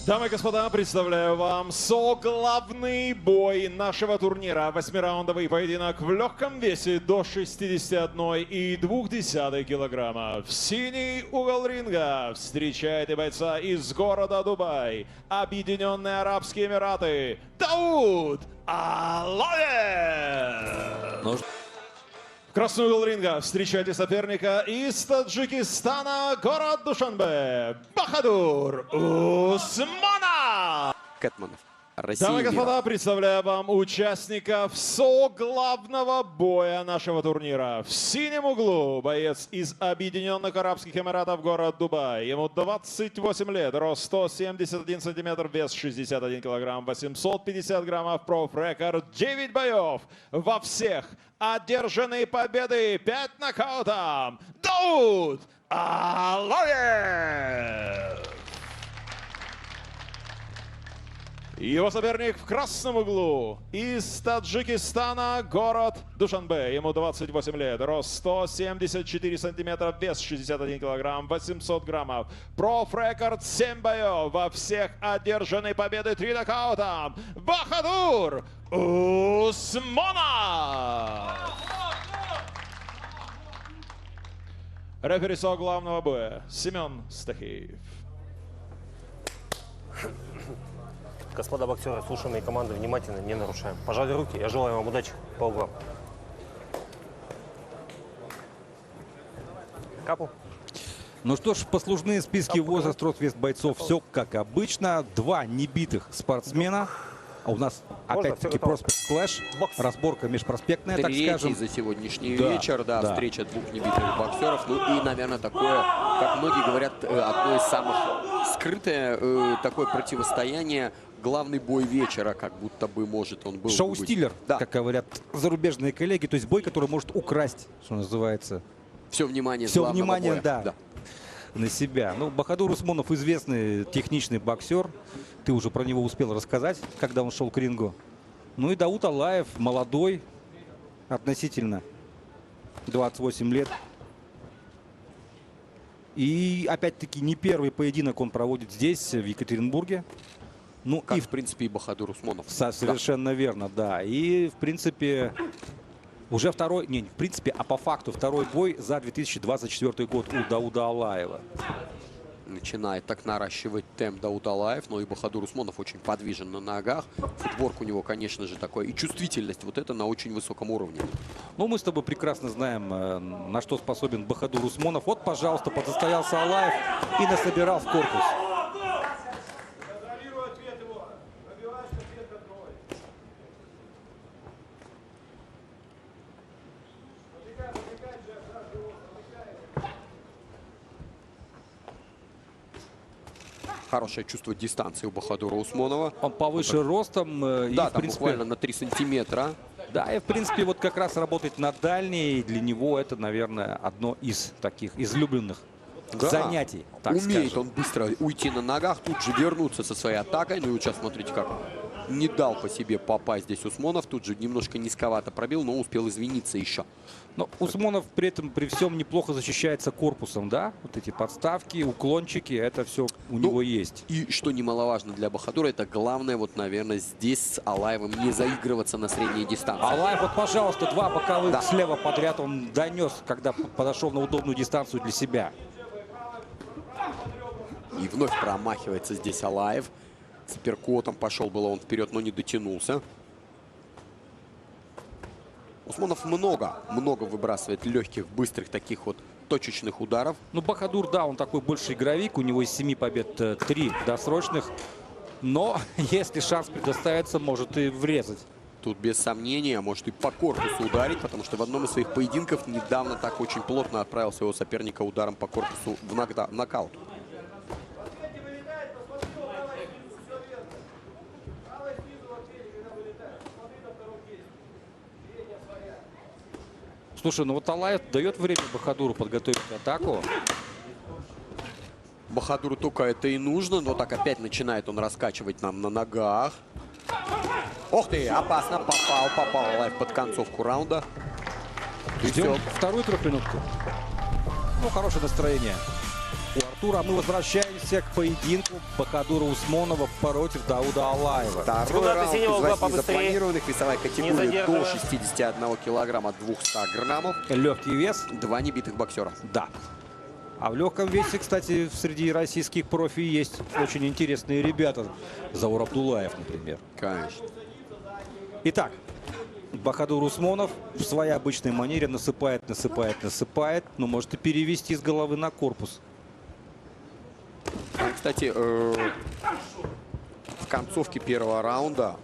Дамы и господа, представляю вам главный бой нашего турнира. 8-раундовый поединок в легком весе до 61,2 килограмма. В синий угол ринга встречает и бойца из города Дубай, Объединенные Арабские Эмираты, Дауд Алаев. В красный угол ринга встречайте соперника из Таджикистана, город Душанбе, Бахадур Усманов. Кэтманов. Россия. Дамы и господа, представляю вам участников главного боя нашего турнира. В синем углу боец из Объединенных Арабских Эмиратов, город Дубай. Ему 28 лет, рост 171 сантиметр, вес 61 килограмм, 850 граммов, проф-рекорд 9 боев. Во всех одержаны победы, 5 нокаутом. Дауд Алаев. Его соперник в красном углу из Таджикистана, город Душанбе. Ему 28 лет, рост 174 сантиметра, вес 61 килограмм, 800 граммов. Проф-рекорд 7 боев, во всех одержаны победы, 3 нокаута. Бахадур Усманов. Рефери главного боя Семен Стахеев. Господа боксеры, слушаем мои команды внимательно, не нарушаем. Пожали руки, я желаю вам удачи по углам. Капу. Ну что ж, послужные списки, возраст, рост, вес бойцов, все как обычно. Два небитых спортсмена. А у нас опять-таки проспект Клэш, разборка межпроспектная, так скажем. За сегодняшний вечер, да, встреча двух небитых боксеров. Ну и, наверное, такое, как многие говорят, одно из самых скрытое такое противостояние. Главный бой вечера, как будто бы может он был. Шоу-стиллер, да, как говорят зарубежные коллеги. То есть бой, который может украсть, что называется. Все внимание, боя. Да, на себя. Ну, Бахадур Усманов известный техничный боксер. Ты уже про него успел рассказать, когда он шел к рингу. Ну и Дауд Алаев, молодой относительно, 28 лет. И опять-таки не первый поединок он проводит здесь, в Екатеринбурге. Ну, как, и в принципе, и Бахадур Усманов. Совершенно верно, да. И, в принципе, уже второй, не, в принципе, а по факту второй бой за 2024 год у Дауда Алаева. Начинает так наращивать темп Дауд Алаев, но и Бахадур Усманов очень подвижен на ногах. Футворк у него, конечно же, такой. И чувствительность вот это на очень высоком уровне. Ну, мы с тобой прекрасно знаем, на что способен Бахадур Усманов. Вот, пожалуйста, подсостоялся Алаев и насобирал в корпус. Хорошее чувство дистанции у Бахадура Усманова. Он повыше ростом. Да, и, там в принципе, буквально на 3 сантиметра. Да, и в принципе вот как раз работать на дальней, для него это, наверное, одно из таких излюбленных занятий. Так умеет скажем. Он быстро уйти на ногах, тут же вернуться со своей атакой. Ну и вот сейчас смотрите, как не дал по себе попасть здесь Усманов. Тут же немножко низковато пробил, но успел извиниться еще. Но Усманов при этом, при всем, неплохо защищается корпусом, да? Вот эти подставки, уклончики, это все у него есть. И что немаловажно для Бахадура, это главное, вот, наверное, здесь с Алаевым не заигрываться на средней дистанции. Алаев, вот, пожалуйста, два боковых слева подряд он донес, когда подошел на удобную дистанцию для себя. И вновь промахивается здесь Алаев. С апперкотом пошел было он вперед, но не дотянулся. Усманов много выбрасывает легких, быстрых таких вот точечных ударов. Ну, Бахадур, да, он такой больше игровик. У него из 7 побед 3 досрочных. Но если шанс предоставится, может и врезать. Тут без сомнения, может и по корпусу ударить, потому что в одном из своих поединков недавно так очень плотно отправил своего соперника ударом по корпусу в нокаут. Слушай, ну вот Алаев дает время Бахадуру подготовить атаку. Бахадуру только это и нужно, но так опять начинает он раскачивать нам на ногах. Ох ты, опасно, попал Алаев под концовку раунда. Ждем вторую трехминутку. Ну, хорошее настроение. у Артура. А мы возвращаемся к поединку Бахадура Усмонова против Дауда Алаева. Второй Секунданты раунд из синего угла 8 побыстрее. запланированных. Весовая Не категория до задерживая. 61 килограмма от 200 граммов. Легкий вес. Два небитых боксера. Да. А в легком весе, кстати, среди российских профи есть очень интересные ребята. Заур Абдулаев, например. Конечно. Итак, Бахадур Усмонов в своей обычной манере насыпает. Но может и перевести с головы на корпус. Кстати, в концовке первого раунда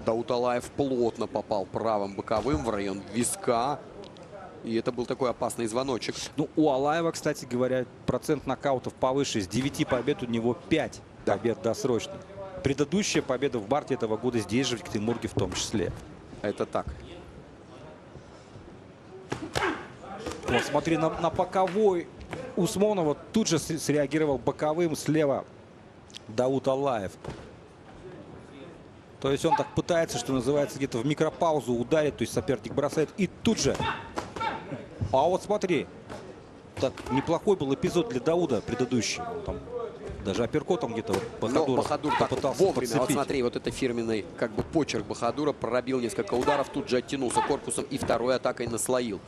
Дауд Алаев плотно попал правым боковым в район виска. И это был такой опасный звоночек. Ну, у Алаева, кстати говоря, процент нокаутов повыше. С 9 побед у него 5 побед досрочных. Предыдущая победа в марте этого года здесь же, в Екатеринбурге в том числе. Это так. Вот смотри, на боковой Усмонова тут же среагировал боковым слева Дауд Алаев. То есть он так пытается, что называется, где-то в микропаузу ударить, то есть соперник бросает и тут же. А вот смотри, так неплохой был эпизод для Дауда предыдущий. Он там даже апперкотом где-то вот Но Бахадур так попытался вовремя, вот подцепить. смотри, вот это фирменный как бы почерк Бахадура, пробил несколько ударов, тут же оттянулся корпусом и второй атакой наслоил.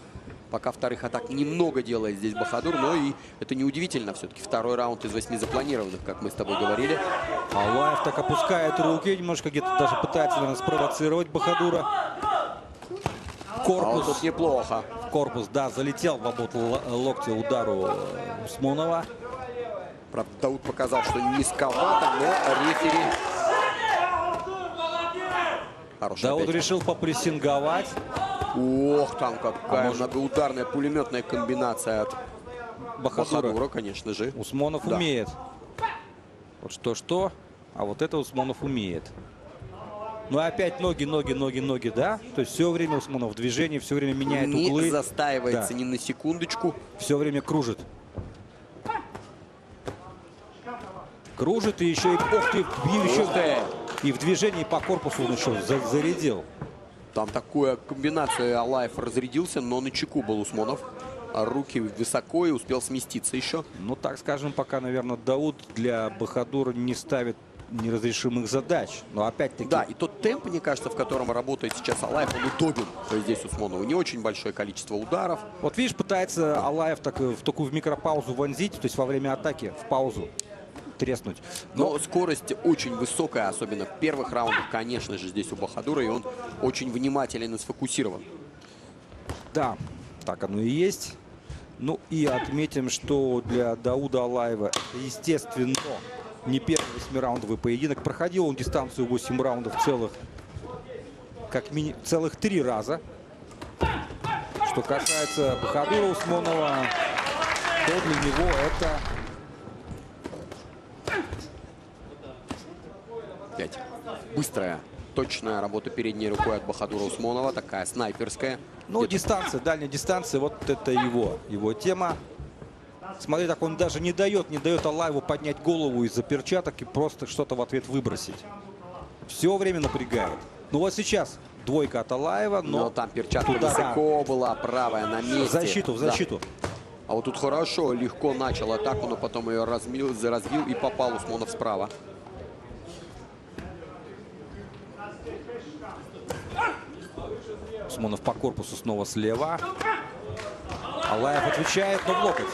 Пока вторых атак немного делает здесь Бахадур, но и это неудивительно все-таки. Второй раунд из 8 запланированных, как мы с тобой говорили. Алаев так опускает руки, немножко где-то даже пытается, наверное, спровоцировать Бахадура. А Корпус. вот тут неплохо. Корпус, да, залетел в обод локтя удару Усмонова. Правда, Дауд показал, что низковато, но рефери... Хороший Дауд опять. решил попрессинговать. Ох, там какая может- многоударная пулеметная комбинация от Бахадура. Бахадура, конечно же. Усмонов Да. умеет. Вот что-что, а вот это Усмонов умеет. Ну и опять ноги, да? То есть все время Усмонов в движении, все время меняет Не углы. застаивается Да. ни на секундочку. Все время кружит. Кружит и еще и, ох ты, еще Ух ты! и в движении по корпусу он еще зарядил. Там такая комбинация, Алаев разрядился, но на чеку был Усмонов. А руки высоко и успел сместиться еще. Ну, так скажем, пока, наверное, Дауд для Бахадура не ставит неразрешимых задач. Но опять-таки... Да, и тот темп, мне кажется, в котором работает сейчас Алаев, он удобен здесь Усмонову. Не очень большое количество ударов. Вот видишь, пытается Алаев так, в такую в микропаузу вонзить, то есть во время атаки в паузу треснуть. Но скорость очень высокая, особенно в первых раундах, конечно же, здесь у Бахадура. И он очень внимателен и сфокусирован. Да, так оно и есть. Ну и отметим, что для Дауда Алаева, естественно, не первый 8-раундовый поединок. Проходил он дистанцию 8 раундов целых 3 раза. Что касается Бахадура Усмонова, то для него это... Опять быстрая, точная работа передней рукой от Бахадура Усмонова. Такая снайперская. Ну, дистанция, дальняя дистанция, вот это его тема. Смотри, так он даже не дает Алаеву поднять голову из-за перчаток и просто что-то в ответ выбросить. Все время напрягает. Ну вот сейчас двойка от Алаева, Но но там перчатка туда, высоко была, правая на месте. в защиту. Да. А вот тут хорошо, легко начал атаку, но потом ее развил и попал Усмонов справа. Усмонов по корпусу снова слева. Алаев отвечает, но в локоть.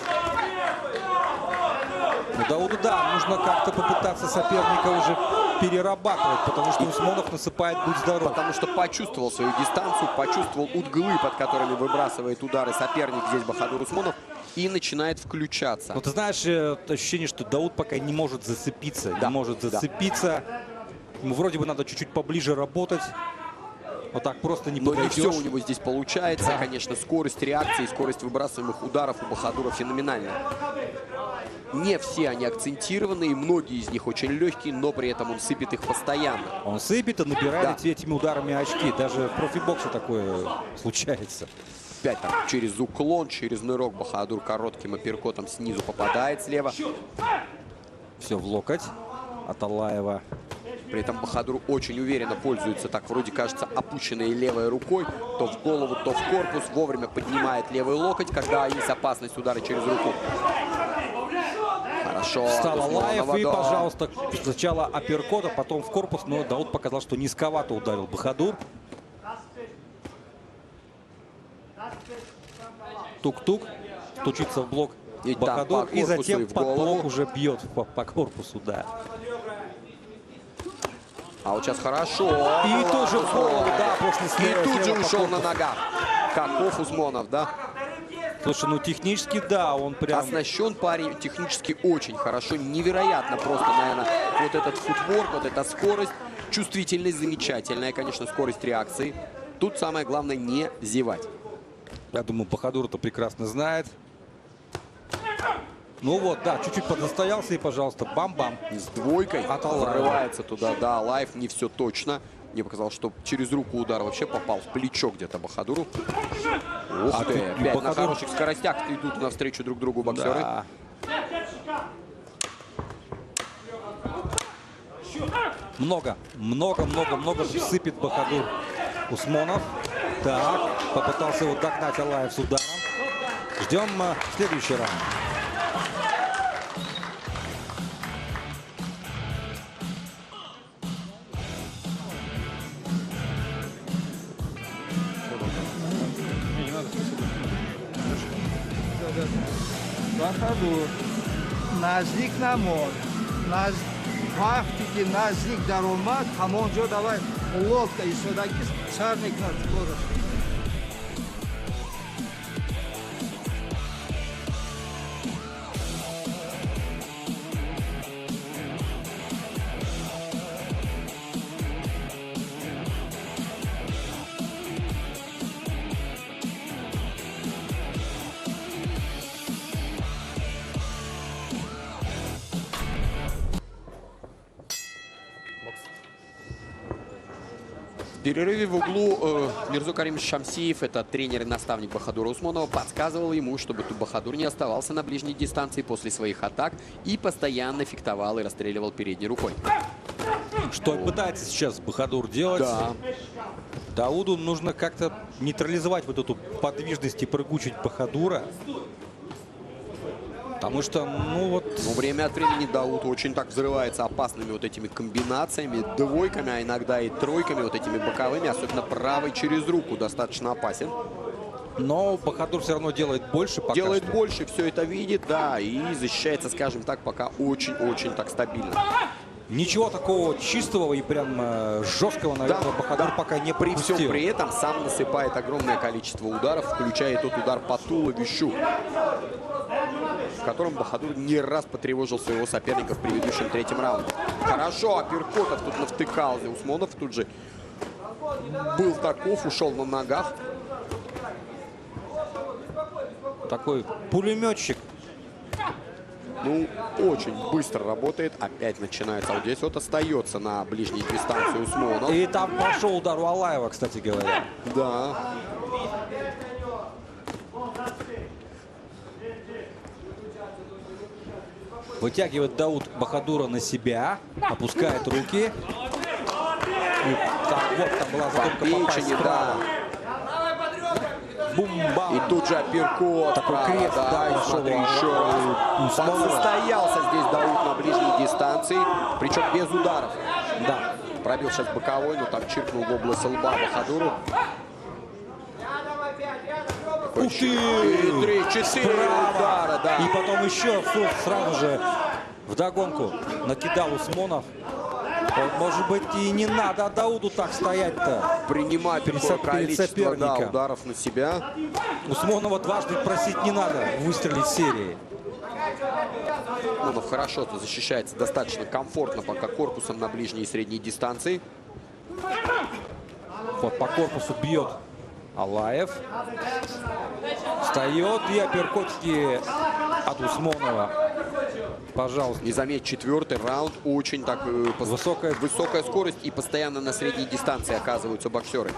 Ну, Дауду, да, нужно как-то попытаться соперника уже перерабатывать, потому что Усмонов насыпает «Будь здоров». Потому что почувствовал свою дистанцию, почувствовал углы, под которыми выбрасывает удары соперник здесь Бахадур Усмонов, и начинает включаться. Но ты знаешь, ощущение, что Дауд пока не может зацепиться. Да, Не может да. зацепиться. Ему вроде бы надо чуть-чуть поближе работать. Вот так просто не Но не подойдешь. все у него здесь получается. Конечно, скорость реакции, скорость выбрасываемых ударов у Бахадура феноменальная. Не все они акцентированы, и многие из них очень легкие, но при этом он сыпет их постоянно. Он сыпет и набирает Да. этими ударами очки. Даже в профибоксе такое случается. Опять там через уклон, через нырок Бахадур коротким апперкотом снизу попадает слева. Все в локоть от Алаева. При этом Бахадур очень уверенно пользуется, так вроде кажется, опущенной левой рукой. То в голову, то в корпус. Вовремя поднимает левый локоть, когда есть опасность удара через руку. Хорошо. Встал Алаев Усмонова, и, да. пожалуйста, сначала апперкот, а потом в корпус. Но Дауд показал, что низковато ударил Бахадур. Тук-тук. Стучится в блок И там Бахадур. по И корпусу, затем и в под голову. блок уже бьет по корпусу, да. А вот сейчас хорошо. И Была тоже в голову, Усмонова. да, после И слева тут же по ушел на корпусу. ногах. Каков Усмонов, да? Слушай, ну технически, да, он прям... Оснащен парень технически очень хорошо. Невероятно просто, наверное, вот этот футворк, вот эта скорость. Чувствительность замечательная, конечно, скорость реакции. Тут самое главное не зевать. Я думаю, Бахадур это прекрасно знает. Ну вот, да, чуть-чуть поднастоялся и, пожалуйста, бам-бам. С двойкой От Алаева. врывается туда. Да, Алаев не все точно. Мне показалось, что через руку удар вообще попал в плечо где-то Бахадуру. Ух А ты, тут опять на Бахадур- хороших скоростях идут навстречу друг другу боксеры. Да. Много сыпет Бахадур Усмонов. Так, попытался его догнать Алаев с ударом. Ждем следующий раунд. Бахадур наздик намод. Вақте ки наздик даромад, ҳамонҷо давай локта истодаги сар мекунад скорост. В перерыве в углу Мирзо Каримович Шамсиев, это тренер и наставник Бахадура Усмонова, подсказывал ему, чтобы Бахадур не оставался на ближней дистанции после своих атак и постоянно фехтовал и расстреливал передней рукой. Что и пытается сейчас Бахадур делать. Да. Дауду нужно как-то нейтрализовать вот эту подвижность и прыгучесть Бахадура. Потому что, ну вот... Но время от времени Дауд очень так взрывается опасными вот этими комбинациями, двойками, а иногда и тройками, вот этими боковыми, особенно правой через руку достаточно опасен. Но Бахадур все равно делает больше пока Делает что. больше, все это видит, да, и защищается, скажем так, пока очень-очень так стабильно. Ничего такого чистого и прям жесткого, наверное, Бахадур пока не При всем пропустил. при этом сам насыпает огромное количество ударов, включая тот удар по туловищу, в котором Бахадур не раз потревожил своего соперника в предыдущем третьем раунде. Хорошо, апперкотов тут навтыкал Усмонов, тут же был таков, ушел на ногах. Такой пулеметчик. Ну, очень быстро работает. Опять начинается. Вот здесь вот остается на ближней дистанции Усмонов. И там пошел удар у Алаева, кстати говоря. Да. Вытягивает Дауд Бахадура на себя. Опускает руки. И так, вот там была задумка попасть Печени, справа. да. Бум-бам. И тут же апперкот. Такой Право, крест, да, и пошел смотри, у еще раз. Усмонова. Состоялся здесь Дауд на ближней дистанции, причем без ударов. Да. Пробил сейчас боковой, но там чиркнул в область лба Бахадуру. Ух ты! И 3-4 удара, да. И потом еще сразу же вдогонку накидал Усмонов. Вот, может быть, и не надо Дауду так стоять-то. Принимает перед такое перед количество, да, соперником. ударов на себя. Усмонова дважды просить не надо выстрелить серии. Усмонов хорошо защищается достаточно комфортно пока корпусом на ближней и средней дистанции. Вот по корпусу бьет Алаев. Встает и апперкотики от Усмонова. Пожалуйста. Не заметь, четвертый раунд. Очень так высокая скорость и постоянно на средней дистанции оказываются боксеры.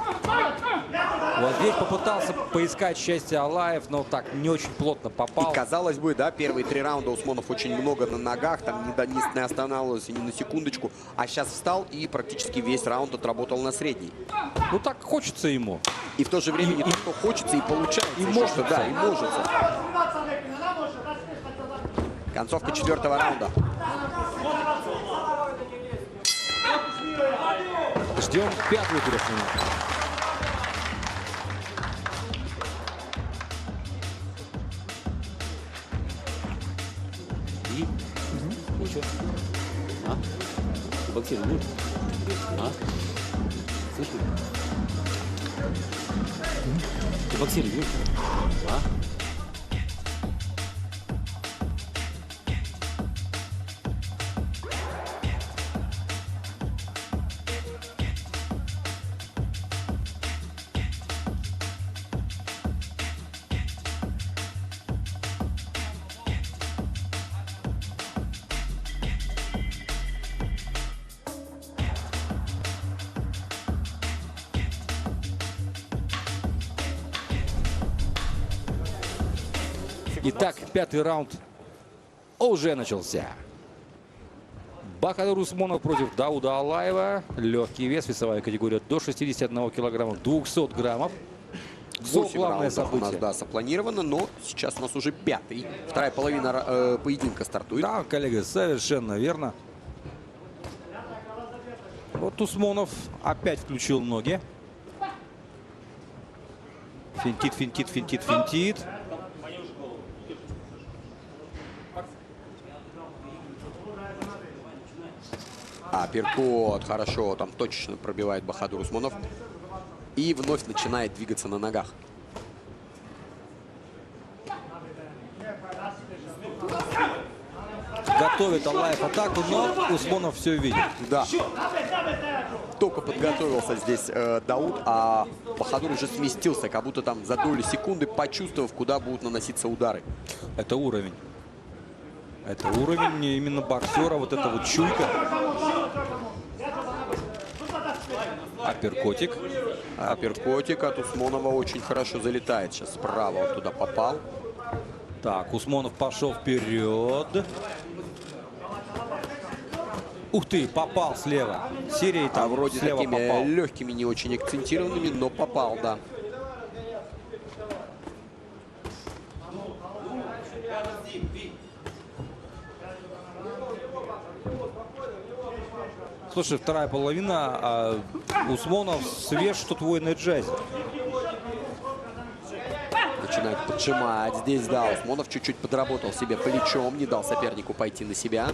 Вот здесь попытался поискать счастье Алаев, но так не очень плотно попал. И казалось бы, да, первые 3 раунда Усмонов очень много на ногах, там не останавливался ни на секундочку, а сейчас встал и практически весь раунд отработал на средней. Ну так хочется ему. И в то же время не то, что хочется, и получается. и еще, может, что, да, и может. Концовка 4-го раунда. Ждем 5-ю пересмену. И? Ну что? А? Ты боксировать будешь? А? Слышишь? Ты боксировать будешь? А? Итак, 5-й раунд уже начался. Бахадур Усмонов против Дауда Алаева. Легкий вес, весовая категория до 61 килограмма, 200 граммов. Все 8 главное раундов у нас, событие. да, запланировано, но сейчас у нас уже 5-й. Вторая половина поединка стартует. Да, коллега, совершенно верно. Вот Усмонов опять включил ноги. Финтит, финтит, финтит, финтит. Апперкот хорошо там точечно пробивает Бахадур Усмонов. И вновь начинает двигаться на ногах. Готовит Алаев атаку, но Усмонов все видит. Да. Только подготовился здесь Дауд, а Бахадур уже сместился, как будто там за долю секунды почувствовав, куда будут наноситься удары. Это уровень. Это уровень именно боксера. Вот это вот чуйка. Апперкотик. Апперкотик от Усмонова очень хорошо залетает. Сейчас справа он туда попал. Так, Усмонов пошел вперед. Ух ты, попал слева. Серия А там вроде слева такими попал. легкими, не очень акцентированными, но попал, да. Слушай, вторая половина, а Усмонов свеж, что твой энерджайзер. Начинает поджимать здесь, да. Усмонов чуть-чуть подработал себе плечом, не дал сопернику пойти на себя.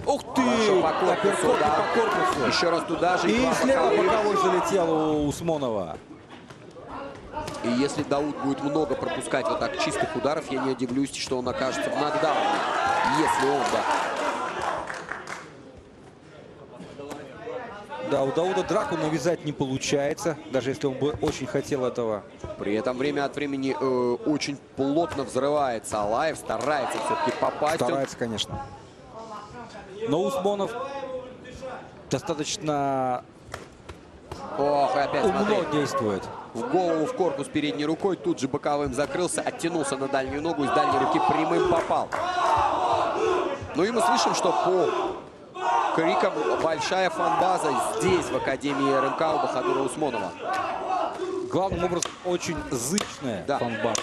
Ух ты! Хорошо, по корпусу, Апперкот да. по корпусу. Еще раз туда же. И два слева боковых. боковой залетел у Усмонова. И если Дауд будет много пропускать вот так чистых ударов, я не удивлюсь, что он окажется в нокдауне. Если он, да. Да, у Дауда драку навязать не получается, даже если он бы очень хотел этого. При этом время от времени очень плотно взрывается Алаев, старается все-таки попасть. Он Старается, конечно. Но Усмонов достаточно Ох, и опять умно смотри. действует. В голову, в корпус передней рукой, тут же боковым закрылся, оттянулся на дальнюю ногу, из дальней руки прямым попал. Ну и мы слышим, что по крикам большая фан-база здесь, в Академии РМК у Бахадура Усмонова. Главным образом, очень зычная Да. фан-база.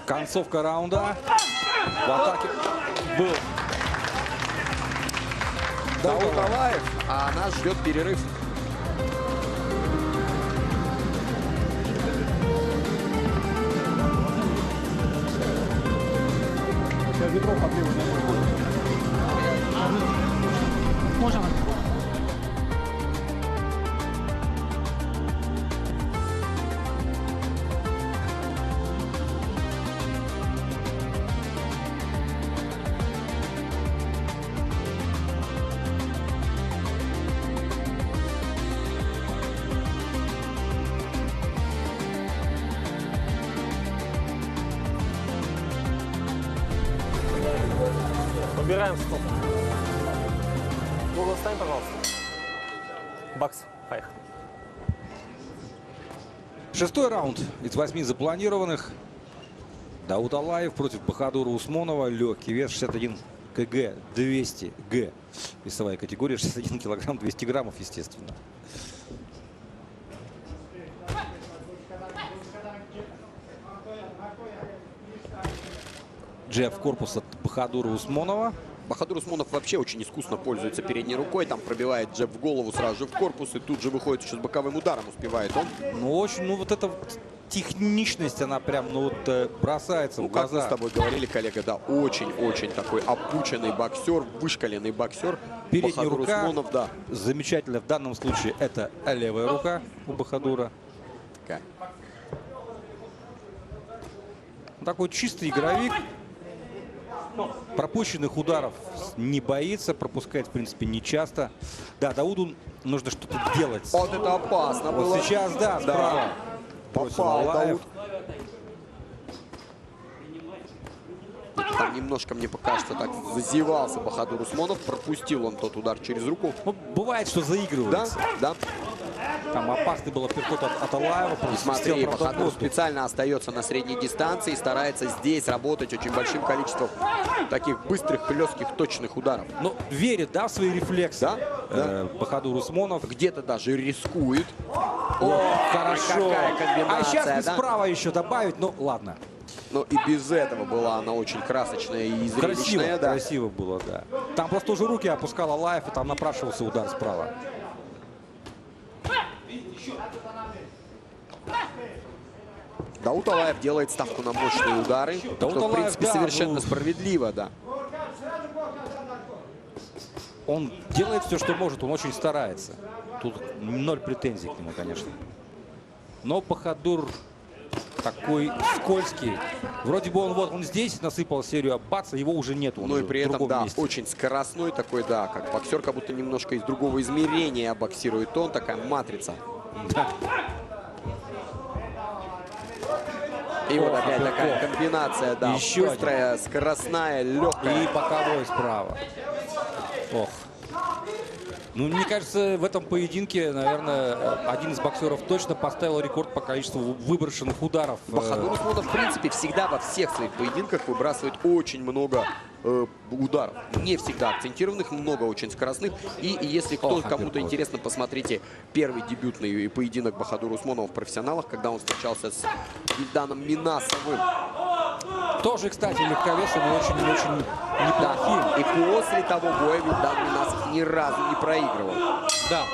Концовка раунда. В атаке был Дауд Алаев, а нас ждет перерыв. Убираем стоп. В угол встань, пожалуйста. Бакс, поехали. шестой раунд из 8 запланированных. Дауд Алаев против Бахадура Усмонова. Легкий вес 61 КГ 200 Г. Весовая категория 61 килограмм 200 граммов, естественно. Джеб в корпус от Бахадура Усмонова. Бахадур Усмонов вообще очень искусно пользуется передней рукой. Там пробивает джеб в голову, сразу же в корпус. И тут же выходит еще с боковым ударом. Успевает он. Ну, очень, ну, вот эта вот техничность, она прям, ну, вот бросается Ну, в как мы глаза. с тобой говорили, коллега, да, очень-очень такой обученный боксер, вышкаленный боксер. Передняя Бахадур рука, Усмонов, да. замечательно в данном случае это левая рука у Бахадура. Такая. Такой чистый игровик. Пропущенных ударов не боится, пропускает, в принципе, не часто. Да, Дауду нужно что-то делать. Вот это опасно Вот было. сейчас, да, справа. Бросил Попал Алаев. Дауд. Там немножко, мне покажется, так зазевался Бахадур Усмонов. Пропустил он тот удар через руку. Ну, бывает, что Да, заигрывается. да. Там опасный был апперкот от Алаева. И просто смотри, свистел, правда, Бахадур воздух. специально остается на средней дистанции и старается здесь работать очень большим количеством таких быстрых, хлестких, точных ударов. Ну, верит, да, в свои рефлексы. Да, Бахадур Усмонов. Где-то даже рискует. О, хорошо. Какая комбинация, А сейчас да? справа еще добавить, ну, ладно. Но и без этого была она очень красочная и Красиво, зрелищная. Да. красиво было, да. Там просто уже руки опускал Алаев, и там напрашивался удар справа. Дауд Алаев делает ставку на мощные удары, Дауд что, в Алаев, принципе, да, совершенно ну, справедливо, да. Он делает все, что может, он очень старается. Тут ноль претензий к нему, конечно. Но Бахадур такой скользкий. Вроде бы он здесь насыпал серию, а бац, его уже нет. Он Ну и уже при в этом, другом да, месте. очень скоростной такой, да, как боксер, как будто немножко из другого измерения боксирует он, такая матрица. Да. И вот Ох, опять какой такая ков. комбинация, да, Еще быстрая, скоростная, легкая. И боковой справа. Ох. Ну, мне кажется, в этом поединке, наверное, один из боксеров точно поставил рекорд по количеству выброшенных ударов. Бахадур Усмонов, в принципе, всегда во всех своих поединках выбрасывает очень много ударов. Не всегда акцентированных, много очень скоростных. И если Ох, кому-то апперкот. интересно, посмотрите первый дебютный поединок Бахадура Усмонова в профессионалах, когда он встречался с Вильданом Минасовым. Тоже, кстати, легковесом и очень-очень неплохим. Да. И после того боя Вильдан Минасов ни разу не проигрывал. Да.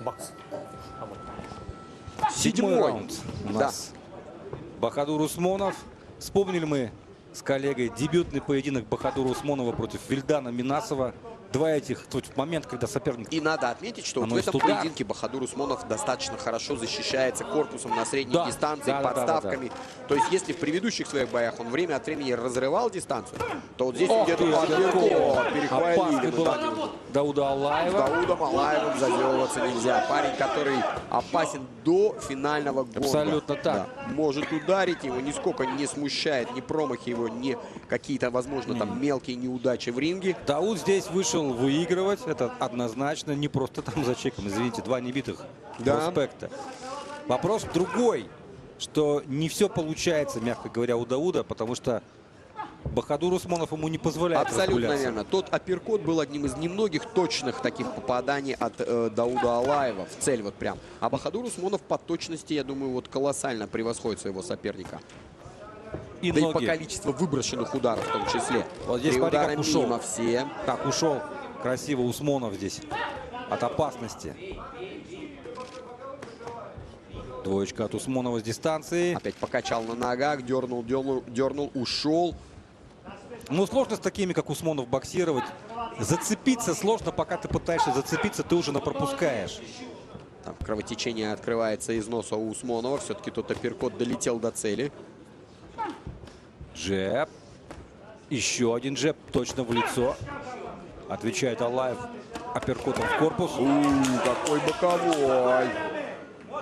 Бакс. Седьмой Седьмой. раунд у нас. Бахадур Усмонов. Вспомнили мы с коллегой дебютный поединок Бахадура Усмонова против Вильдана Минасова. Два этих, в момент, когда соперник... И надо отметить, что вот в Наносит этом удар. поединке Бахадур Усмонов достаточно хорошо защищается корпусом на средней Да, дистанции, да, да, подставками. То есть, если в предыдущих своих боях он время от времени разрывал дистанцию, то вот здесь Ох где-то ты, апперкот, перехвалили. опасный ну, был да, Дауда Алаева. Даудом Алаевым зазевываться нельзя. Парень, который опасен до финального гонга. Абсолютно так. Да. Может ударить, его нисколько не смущает, ни промахи его, ни какие-то, возможно, там мелкие неудачи в ринге. Дауд здесь вышел выигрывать. Это однозначно. Не просто там за чеком. Извините, два небитых Да. проспекта. Вопрос другой. Что не все получается, мягко говоря, у Дауда. Потому что Бахадур Усмонов ему не позволяет Абсолютно разгуляться. верно. Тот апперкот был одним из немногих точных таких попаданий от Дауда Алаева в цель вот прям. А Бахадур Усмонов по точности, я думаю, вот колоссально превосходит своего соперника. И Да и по ноги. количеству выброшенных ударов в том числе. Вот здесь 3 смотри, как удара ушел. мимо все. Так, ушел красиво Усмонов здесь от опасности. Двоечка от Усмонова с дистанции. Опять покачал на ногах, дернул, ушел. Ну, сложно с такими, как Усмонов, боксировать. Зацепиться сложно, пока ты пытаешься зацепиться, ты уже напропускаешь. Там кровотечение открывается из носа у Усмонова. Все-таки тот апперкот долетел до цели. Джеб. Еще один джеб, точно в лицо. Отвечает Алаев апперкотом в корпус. Какой боковой.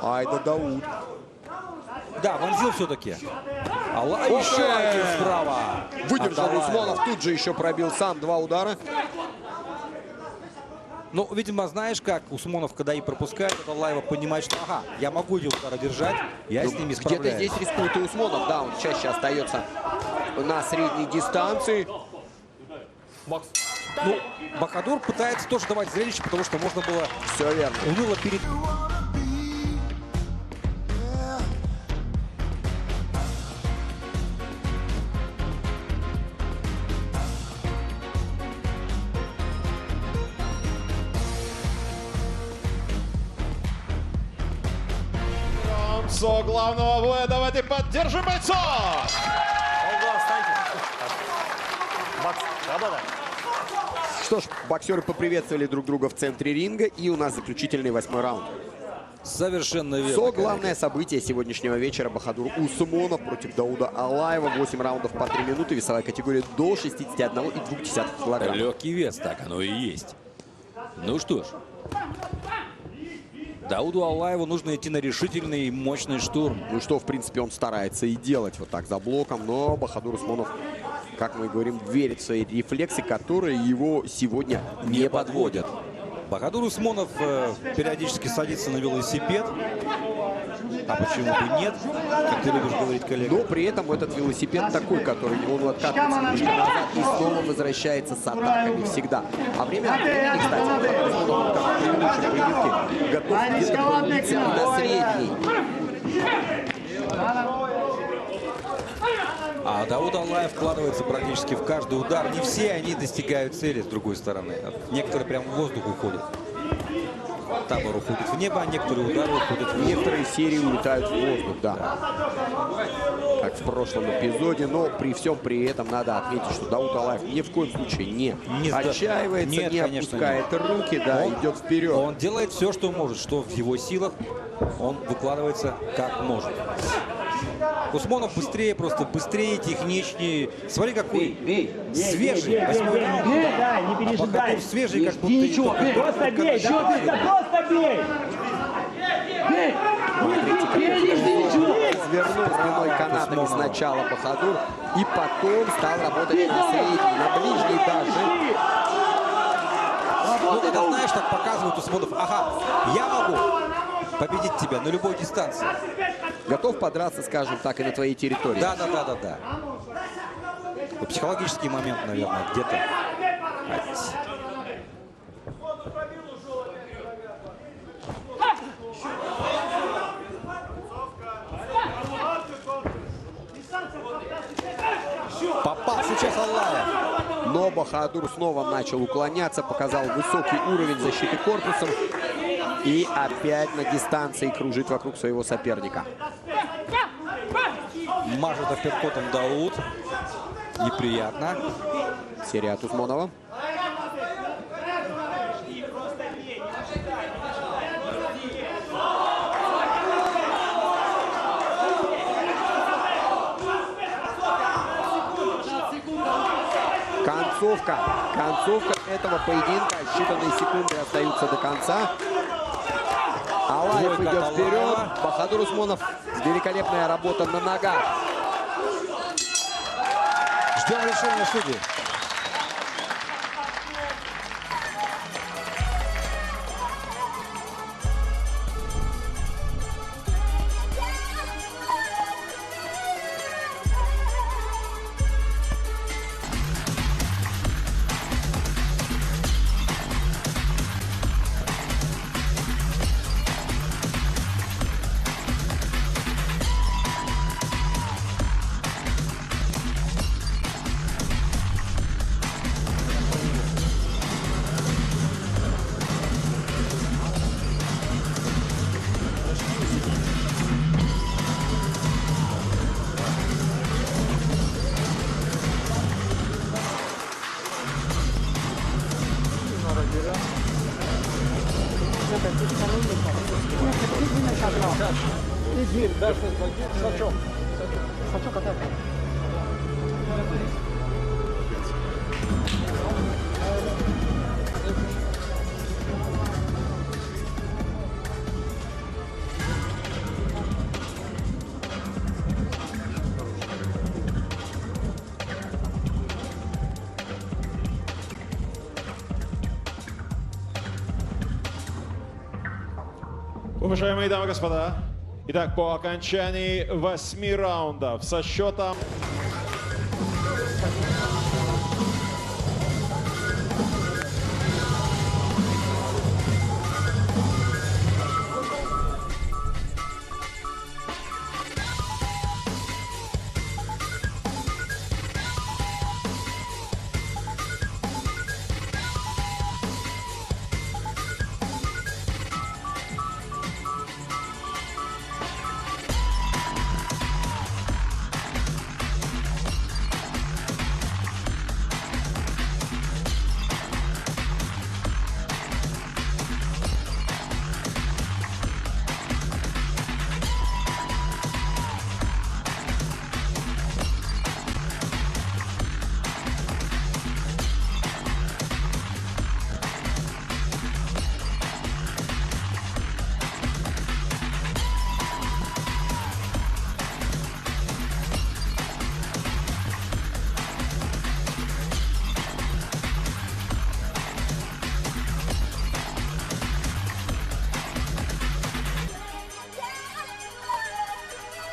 Ай да Дауд. Да, вонзил все-таки. Алаев еще один справа. Выдержал От Алаева. Усмонов, тут же еще пробил сам 2 удара. Ну, видимо, знаешь как, Усмонов, когда и пропускает, Аллаева понимает, что ага, я могу эти удары держать, я с ними Где-то справляюсь. здесь рискует и Усмонов. Да, он чаще остается на средней дистанции. Бокс. Ну, Бахадур пытается тоже давать зрелище, потому что можно было Все верно. уныло перед... Со главного боя. Давайте поддержим бойцов! Полгода встаньте. Бокс. Да-да-да. Что ж, боксеры поприветствовали друг друга в центре ринга. И у нас заключительный 8-й раунд. Совершенно верно. СО главное событие сегодняшнего вечера. Бахадур Усмонов против Дауда Алаева. 8 раундов по 3 минуты. Весовая категория до 61,2 килограмма. Легкий вес, так оно и есть. Ну что ж. Дауду Аллаеву нужно идти на решительный и мощный штурм. Ну что, в принципе, он старается и делать вот так за блоком. Но Бахадур Усмонов, как мы говорим, верит в свои рефлексы, которые его сегодня не подводят. Бахадур Усмонов периодически садится на велосипед. А почему бы нет, как ты любишь говорить, коллега? Но при этом этот велосипед такой, который он откатывается немножко назад и снова возвращается с атаками всегда. А время от времени, кстати, Бахадур Усмонов, как в предыдущем поединке, готов где-то пролиться и на средний. А Дауд Аллаев вкладывается практически в каждый удар. Не все они достигают цели, с другой стороны. Некоторые прям в воздух уходят. Табор уходит в небо, а некоторые удары уходят в небо. Некоторые серии улетают в воздух, да. Как в прошлом эпизоде. Но при всем при этом надо отметить, что Дауд Аллаев ни в коем случае не отчаивается, нет, не конечно, опускает руки, да, идет вперед. Он делает все, что может, что в его силах. Он выкладывается как может. Усмонов быстрее, просто быстрее, техничнее. Смотри, какой свежий. 8-й раунд. Да, не пережидай. Бахадур свежий, как будто... Ничего, просто бей, просто бей. Свернул прямой канатами сначала Бахадур и потом стал работать на средний, на ближний даже. Ну, это знаешь, так показывает Усмонов. Ага, я могу победить тебя на любой дистанции. Готов подраться, скажем так, и на твоей территории. Да. Психологический момент, наверное, где-то. Попал сейчас Аллаев. Но Бахадур снова начал уклоняться, показал высокий уровень защиты корпусом. И опять на дистанции кружит вокруг своего соперника. Мажет апперкотом Дауд. Неприятно. Серия от Усмонова. Концовка этого поединка. Считанные секунды остаются до конца. Аллаев идет вперед. Бахадур Усмонов. Великолепная работа на ногах. Ждем решения судей. Уважаемые дамы и господа, итак, по окончании 8 раундов со счетом